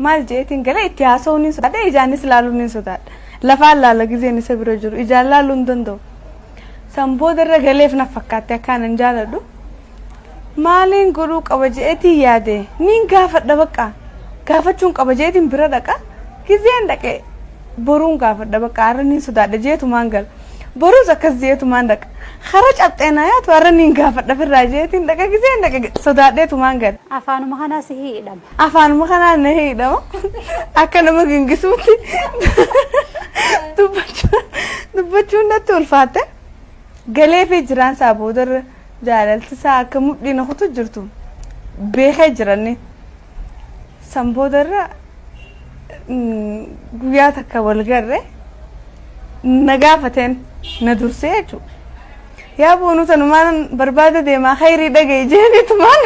Maal jeetiin galee itti haasa'uun ni sodaadha ijaanis laaluun ni sodaadha lafaan laala gizeen isa bira jiru ijaan laaluu hin danda'u san boodarra galeef na fakkaate akkaan hin jaaladhu maaliin godhuu qaba jeetii yaade niin gaafadha baqa gaafachuun qaba jeetiin bira dhaqa gizeen dhaqe boruun gaafadha baqa har'a niin sodaadha jeetumaan gala boruus akkas jeetumaan dhaqa khara cabxeenaa yaatu har'a niin gaafadha firraa jeetiin dhaqa gizeen dhaqa sodaadheetumaan gala. Afaanuma kanaa si hidhama. Afaanuma kanaa na hidhama akka nama gingisuutti dubbachuun natti ulfaate galee fi jiraan isaa boodarra jaalalti isaa akka mudhii na kutu jirtu beekee jiranni san boodarra guyyaa takka wal garre na gaafateen na dursee jechuudha. Yaa boonu tanumaan barbaada deemaa khayrii dhagee jeeniitumaan.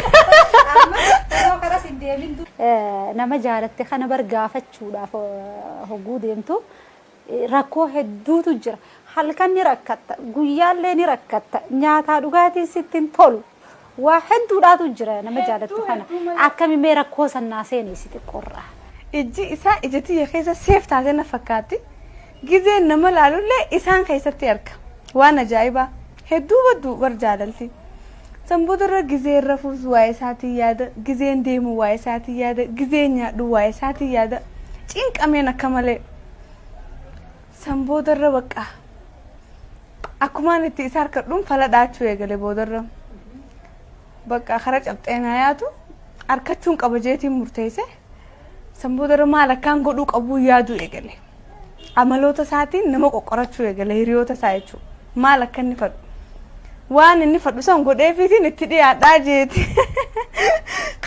Nama jaalatte kana bargaafachuudhaaf hogguu deemtu rakkoo hedduutu jira. Halkan ni rakkatta, guyyaallee ni rakkatta, nyaataa dhugaatiin sittiin tolu. Waa hedduudhaatu jira nama jaalattu kana. Akkamiin rakkoo sannaa seenee si xiqqoorra. Ijji isaa ijatti keessa seef taatee na fakkaatti. Gizeen nama laalullee isaan keessatti arga. Waan ajaa'ibaa. Hedduu badduu bar jaalalti. San boodarra gizeen rafuus waa'ee isaatii yaada, gizeen deemu waa'ee isaatii yaada, gizeen nyaadhu waa'ee isaatii yaada. Cinqameen akka malee. San boodarra baqa. Akkumaan itti isa harkadhuun fala dhaachuu eegale boodarra. Baqa khara cabxeenaa yaatu harkachuun qaba jeetiin murteesse. San boodarra maal akkaan godhuu qabuu yaaduu eegale. Amaloota isaatiin nama qoqqorachuu eegale hiriyoota isaa jechuudha. Maal akka inni fadhu. Waan inni fadhu san godheefiitiin itti dhiyaadhaa jeeti.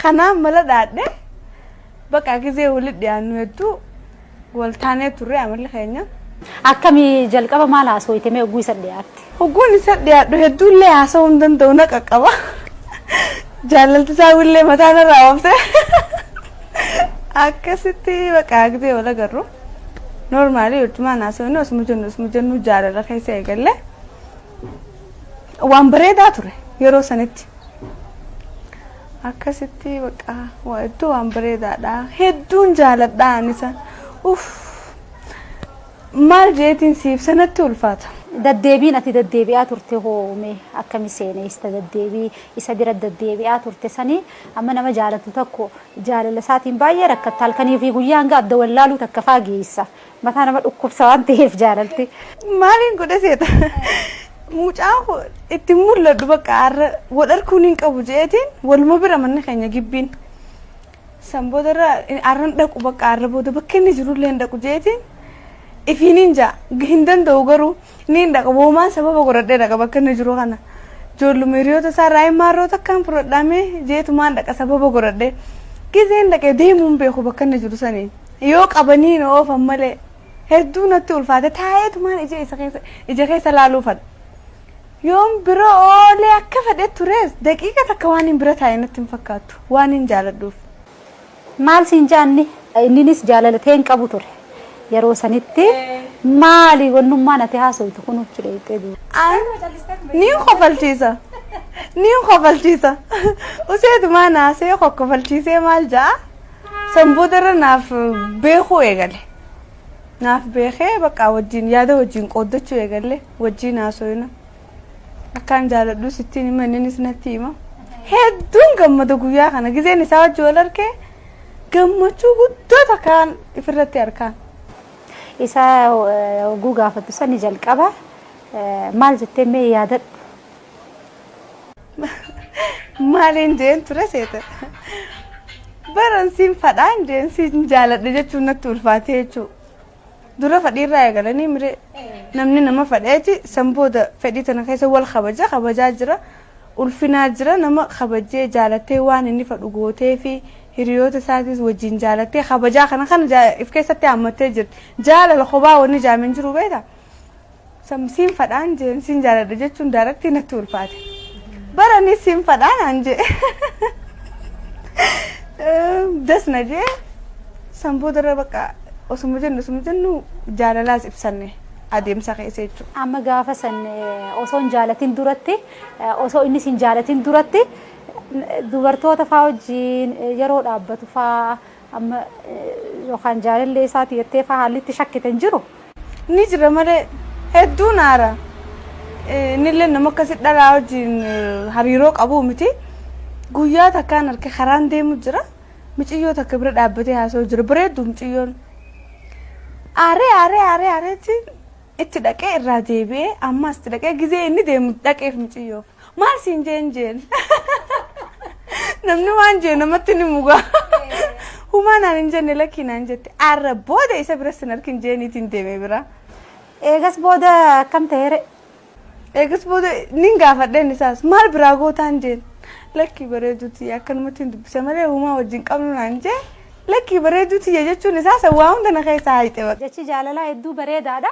Kanaan mala dhaadhe baqa gizee walitti dhiyaannu hedduu waltaanee turre amalli keenya. Akkamii jalqaba maal haasooyite mee hogguu isa dhiyaatte? Hogguun isa dhiyaadhu hedduullee haasa'uu hin danda'u na qaqqaba. Jaalalti isaa illee mataa narraa oofte. Akkasitti baqa gizee wal agarru. Normaalii ultumaan haasawni osuma jennu jaalala keessa eegalle. Waan bareedaa ture yeroo sanitti. Akkasitti baqa hedduu waan bareedaadha. Hedduun jaaladha anisa. Maal jeetiin siif sanatti ulfaata. Daddeebiin ati daddeebi'aa turte hoome akkami seeneesta daddeebii isa bira daddeebi'aa turte sanii amma nama jaalatu tokko jaalala isaatiin baay'ee rakkatta halkanii fi guyyaan adda wallaaluu takka faageessa mataa nama dhukkubsa waan ta'eef jaalalti. Maaliin godhe seeta? Mucaan itti mul'adhu baqa har'a wadharkuun hin qabu jeetiin waluma bira manni keenya gibbiin. San boodarra har'an dhaqu baqa har'a booda bakka inni jirullee hin dhaqu jeetiin. Ifiin hin danda'u garuu ni dhaqa boomaan sababa godhadhee dhaqa bakka inni jiru kana. Ijoolluma hiriyoota isaa raayii maarroo takkaan fudhadhamee jeetumaan dhaqa sababa godhadhee. Gizeen dhaqee deemuun beeku bakka inni jiru saniin. Yoo qabanii na oofan malee hedduu natti ulfaate taa'eetumaan ija keessa laaluu fadha. Yoon bira oolee akka fedhe tures daqiiqa takka waan hin bira taa'e natti hin fakkaattu waan hin jaaladhuuf. Maal siin jaanni inninis jaalatee hin qabu ture. Yeroo sanitti maali wannummaan ati haasoftu kunuuf jireettee duuba. Niin kofalchiisa. Useetumaan haasee kokkofalchiisee maal ja'a san boodarra naaf beekuu eegale. Naaf beekee baqa wajjin yaada wajjin qooddachuu eegale wajjin haasoyina. Akkaan jaaladhu sittiin hima innis natti hima. Hedduun gammada guyyaa kana gizeen isaa wajji wal argee gammachuu guddaa takkaan ifirratti argaan. Isa hogguu gaafattu sani jalqaba maal jettee mee yaadadhu? Maaliin jeen ture seeta? Baran siin fadhaan jeen siin jaaladha jechuun natti ulfaate jechuudha. Dura fadhiirraa eegalanii mire namni nama fadheeti san booda fedhii tana keessa wal kabajaa jira ulfinaa jira nama kabajee jaalattee waan inni fadhu gootee fi hiriyoota isaatis wajjin jaalattee kabajaa kana if keessatti hammattee jirti. Jaalala kophaa wanni jaamin jiru beektaa? Siin fadhaan jeen siin jaaladha jechuun daaratti natti ulfaate. Baranis siin fadhaan anje. Dasna jee san boodarra baqa osuma jennu jaalalaas ibsanne adeemsa keessa jechuudha. Amma gaafa san osoo hin jaalatin duratti osoo innis hin jaalatin duratti dubartoota faa wajjin yeroo dhaabbatu faa amma yookaan jaalallee isaati jettee faa haallitti shakkite hin jiru. Ni jira malee hedduu naara. Nillee nama akkasii dhalaa wajjin hariiroo qabu miti. Guyyaa takkaan harka karaan deemu jira. Mucayyoo takka bira dhaabbatee haasa'u jira. Bareeddu mucayyoon. Aareetti itti dhaqee irraa deebi'ee ammas itti dhaqee gizee inni deemu dhaqeef mucayyoof. Maal siin jeen namni waan jeen namatti ni mugaa. Humaa naan hin jenne lakkii naan jette. Arra booda isa bira sin harkin jeeniitiin deemee bira. Eegas booda akkam ta'eere? Eegas booda nin gaafadheen isaas maal biraa gootaan jeen. Lakkii bareeduuti akkanumatti hin dubbise malee humaa wajjin qabnu naan jee. Lakkii bareeduuti jechuun isaas waa hunda na keessaa haayite bakka. Jechi jaalalaa hedduu bareedaadha.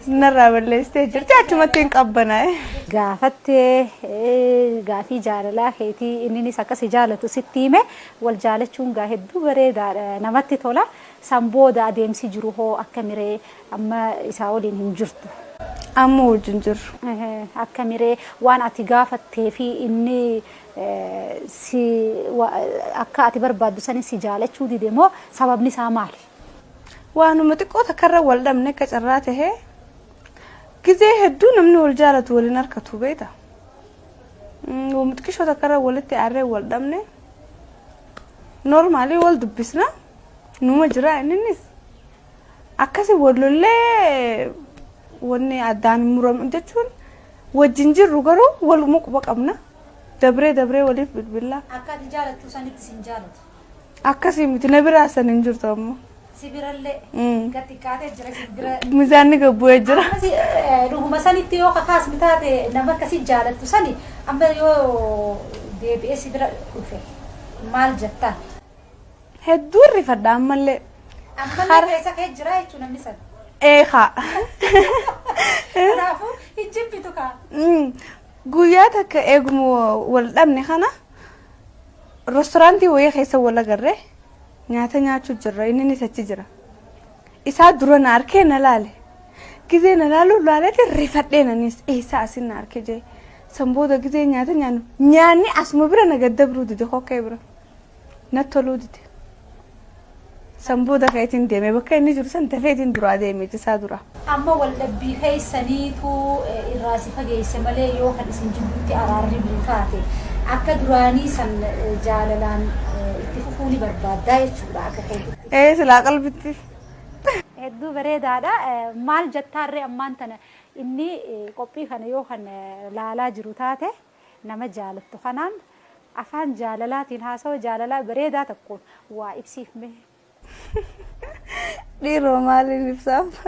Narraa balleessitee jirti achumatti hin qabbanaa'e. Gaafattee gaafii jaalalaa keetii inninis akkasi jaalatu sitti hime wal jaalachuun gaa hedduu bareedaadha namatti tola. San booda adeemsi jiru hoo akka miree amma isaa waliin hin jirtu. Amma wajjin jirru. Akka miree waan ati gaafattee fi inni si akka ati barbaaddu sanis si jaalachuu dide moo sababni isaa maali? Waanuma xiqqoo takkarra wal dhabne akka carraa tahee gizee hedduu namni wal jaalatu waliin harkatu beeta. Waanuma xiqqishoo takkarra walitti aarree wal dhabne normaalii wal dubbisna numa jira innis akkasi wallollee wanni addaan muramu jechuun wajjin jirru garuu waluma quba qabna. Dabree waliif bilbila. Akka ati jaalattu sanitti sin jaalatu. Akkasii miti na biraa san hin jirtu ammoo. Si birallee gatti kaatee jira si bira. Mizaanni gabbu'ee jira. Dhuguma sanitti yoo kakaasni taate nama akkasii jaalattu sani amma yoo deebi'ee si bira dhufe maal jettaan? Hedduu rifadha ammallee. Ammallee keessa kee jira jechuun namni sana. Eehaa. Kanaafuu hin jibbitu kaa. Guyyaa takka eeguma wal dhabne kana restoraantii wayii keessa wal agarree nyaata nyaachuu jirra innis achi jira. Isaa dura na arkee na laale. Gizee na laalee rifadhee nanis eessaa asin na arkee jee. San booda gizee nyaata nyaanni asuma bira na gaddabru dide hokkee bira. Na toluu dide. San booda ka'itiin deeme bakka inni jiru san tafeetiin duraa deeme isaa dura. Amma wal dhabbii keessaniitu irraa si fageesse malee yoo kan isin jibbuutti araarri bultaate akka duraanii san jaalalaan itti fufuu ni barbaaddaa jechuudha akka keetti. Silaa qalbitti. Hedduu bareedaadha. Maal jettaarree ammaan tana inni qophii kana yoo kan laalaa jiru taate nama jaalattu kanaan afaan jaalalaatiin haasawaa jaalalaa bareedaa tokkoon waa ibsiifme. Dhiiroo maaliin ibsaaf?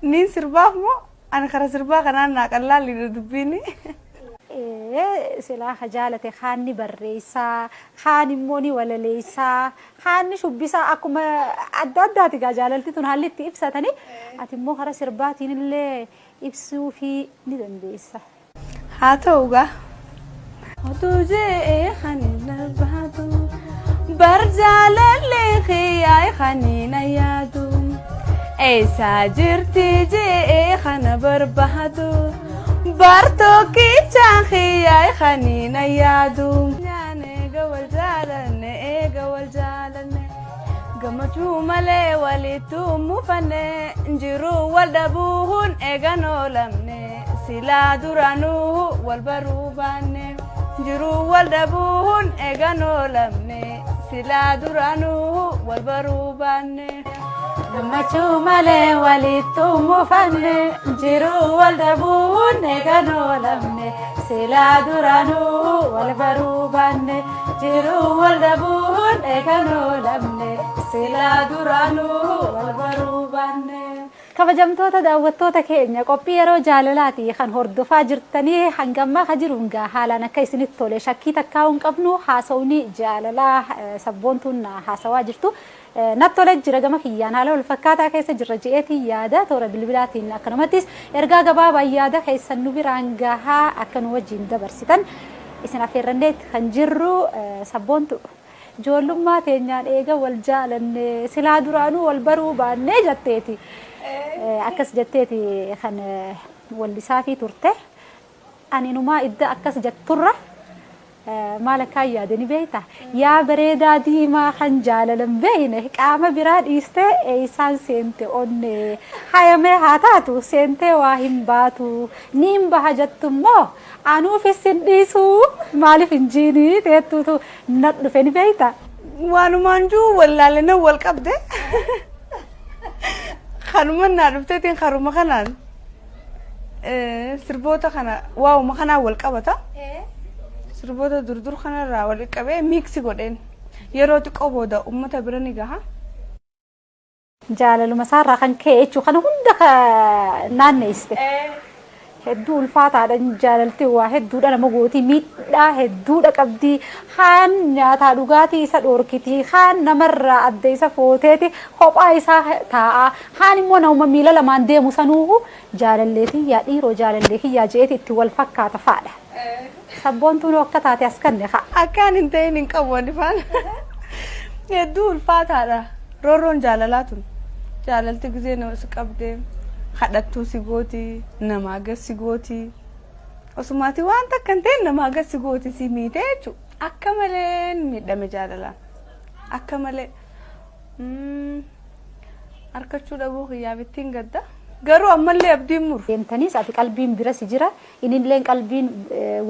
Niin sirbaaf moo ani kara sirbaa kanaan naa qallaalli dubbiini. Silaa jaalate haanni barreessaa, haan immoo ni walaleessaa, haanni shubbisaa akkuma adda addaati gaa jaalalti tun haalli itti ibsatanii ati immoo kara sirbaatiin illee ibsuu fi ni dandeessa. Haa ta'u gaa. Otuu jee hani darbaatu barjaalallee xiyyaa'e hani na yaadu. Eessa jirti jee kana barbaadu. Bartookicha xiyyaa'e hani na yaadu. Nyaan eega wal jaalanne gammachuu malee walitti mufanne jiruu wal dhabuun eegan oolamne silaa duraanuu wal baruu baanne jiruu wal dhabuun eegan oolamne silaa duraanuu wal baruu baanne. Gammachuu malee walitti mufanne jiruu wal dhabuun eegan oolamne silaa duraanuu wal baruu baanne jiruu wal dhabuun eegan oolamne silaa duraanuu wal baruu baanne. Kabajamtoota daawwattoota keenya qophii yeroo jaalalaati kan hordofaa jirtanii hangammaa ka jiruun gaa haalaan akka isinitti tole shakkii takkaa hin qabnu haasawni jaalalaa sabboontuun haasawaa jirtu. Nattole jira gama kiyyaan haala wal fakkaataa keessa jirra je'eetii yaada toora bilbilaatiin akkanumattis ergaa gabaabaa yaada keessan nu biraan gahaa akka nu wajjin dabarsitan isin affeerranneetti kan jirru sabboontu ijoollummaa teenyaan eega wal jaalanne silaa duraanuu wal baruu baannee jetteeti. Akkas jetteeti kan wallisaa fi turte ani numaa idda akkas jetturra maalakkaa yaadani beekta yaa bareedaa diimaa kan jaalalan beeyne qaama biraa dhiistee eeysaan seente onne hayamee haa taatu seentee waa hin baatu niin baha jettummoo anuufis hin dhiisuu maaliif hin jiinii teettuutu na dhufe ni beekta. Waanumaan juu wallaalina wal qabde kanuma naa dhufteetiin karuma kanaan sirboota kana waa'uma kanaa wal qabata. Sirboota durdur kanarraa wal qabee miiksi godheen yeroo xiqqoo booda uummata bira ni gaha. Jaalaluma isaarraa kan ka'e jechuun kana hunda naanneessite. Hedduu ulfaataadha jaalalti waa hedduudha nama gootii miidhaa hedduudha qabdi haan nyaataa dhugaatii isa dhoorkiti haan namarraa adda isa footeeti kophaa isaa taa'a haan immoo nama miila lamaan deemu sanuuhu jaalalleetii yaa dhiiroo jaalalleetii yaa jeeti itti wal fakkaata faadha. Sabboontuun akka taate as kanne haa. Akkaan hin ta'in hin qabu wanifaan. Hedduu ulfaataadha. Roorroon jaalalaa tun. Jaalalti gisee nama si qabdee hadhattuu si gooti nama agarsi gooti. Osumaati waan takka hin ta'in nama agarsi gooti si miidhee jechuudha. Akka malee miidhame jaalalaan. Akka malee. Harkachuu dhabuu kiyyaaf ittiin gadda. Garuu ammallee abdiin muru. Deemtaniis ati qalbiin bira si jira inillee qalbiin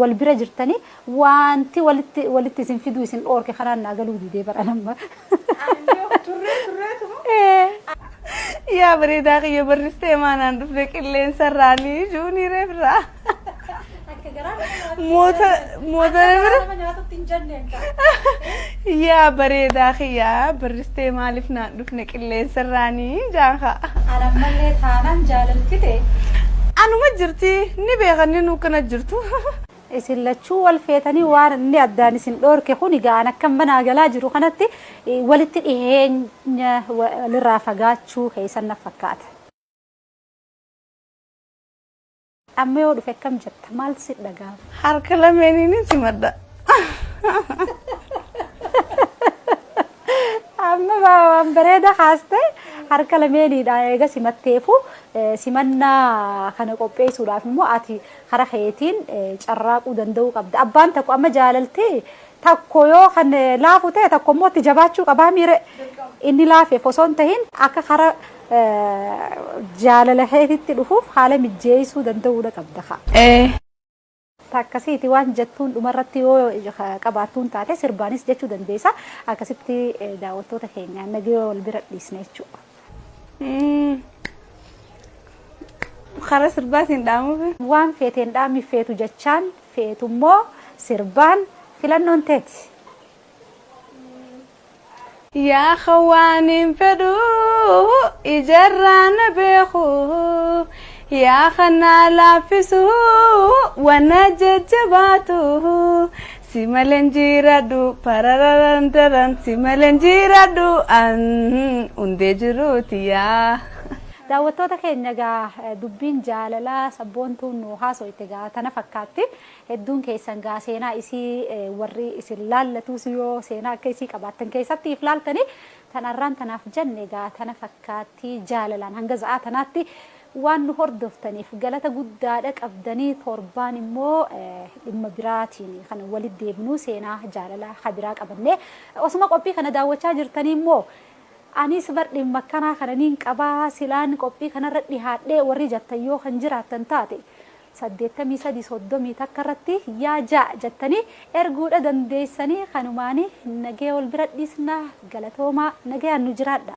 wal bira jirtanii wanti walitti isin fiduu isin dhoorke kanaan naa galuu didee bara nama. Yaa bareedaa kiyya barristee maanaan dhufne qilleensa irraanii juunii reefirraa. Moota bira. Yaa bareedaa kiyya barristee maaliif naan dhufne qilleensa irraanii jaanka. Alammallee taanaan jaalalchite. Anuma jirti ni beekan nu kana jirtu. Isin lachuu wal feetanii waan inni addaan isin dhoorke kun egaan akkam banaa galaa jiru kanatti walitti dhiheenya walirraa fagaachuu keessan na fakkaata. Amma yoo dhufe akkam jetta maal si dhagaama? Harka lameeniin si madda. Amma waan bareeda haaste harka lameeniidha eega simatteefu simannaa kana qopheessuudhaaf immoo ati kara keetiin carraaquu danda'uu qabda. Abbaan tokko amma jaalaltee tokko yoo kan laafu ta'e tokko immoo itti jabaachuu qabaa miire inni laafeef osoo hin tahin akka kara jaalala keetitti dhufuuf haala mijjeessuu danda'uu qabda. Akkasitti waan jettuun dhumarratti yoo qabaattuun taate sirbaanis jechuu dandeessa. Akkasitti daawwattoota keenya nagee wal bira dhiisne jechuudha. Kara sirbaatiin dhaamuuf waan feeteen dhaami feetu jechaan feetummoo sirbaan filannoon teeti. Yaa khawaanin fedhuu ijarraan beekuu yaa kanaa laaffisuu wana jajjabaatu si maleen jiraadhu parararan daran si maleen jiraadhu hundee jiruuti yaa. Daawwattoota keenya egaa dubbiin jaalalaa sabboontuun nu haasofte egaa tana fakkaatti hedduun keessan egaa seenaa isii warri isin laallatus yoo seenaa akka isii qabaattan keessatti if laaltanii tanarraan tanaaf jenne egaa tana fakkaatti jaalalaan hanga za'aa tanaatti waan nu hordoftaniif galata guddaadha qabdanii torbaan immoo dhimma biraatiin kan walitti deebinuu seenaa jaalalaa habiraa qabannee osuma qophii kana daawwachaa jirtanii immoo anis bardhin makkanaa kananiin qabaa silaan qophii kanarra dhihaadhee warri jattayyoo kan jiraattan taate 8330 takka irratti yaa ja'a jettanii erguudha dandeessanii kanumaanii nagee wal bira dhiisna galatoomaa nagayaan nu jiraadha.